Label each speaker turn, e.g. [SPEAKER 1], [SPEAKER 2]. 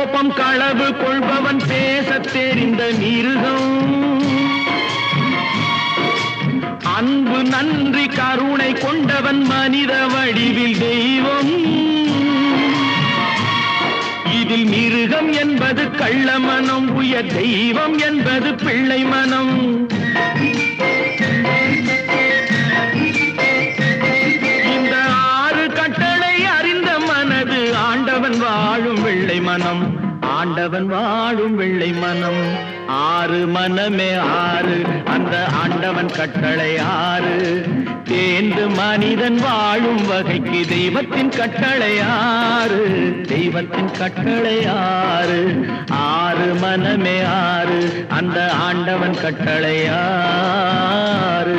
[SPEAKER 1] கோபம் களவு கொள்பவன் பேசத் தெரிந்த மிருகம், அன்பு நன்றி கருணை கொண்டவன் மனித வடிவில் தெய்வம். இதில் மிருகம் என்பது கள்ள மனம், உயர் தெய்வம் என்பது பிள்ளை மனம். இந்த 6 கட்டளை அறிந்த மனது ஆண்டவன் வாழும் வெள்ளை மனம், ஆண்டவன் வாழும் வெள்ளை மனம். 6 மனமே 6, அந்த ஆண்டவன் கட்டளை 6. தேர்ந்து மனிதன் வாழும் வகைக்கு தெய்வத்தின் கட்டளை 6, தெய்வத்தின் கட்டளை 6. 6 மனமே 6, அந்த ஆண்டவன் கட்டளை 6.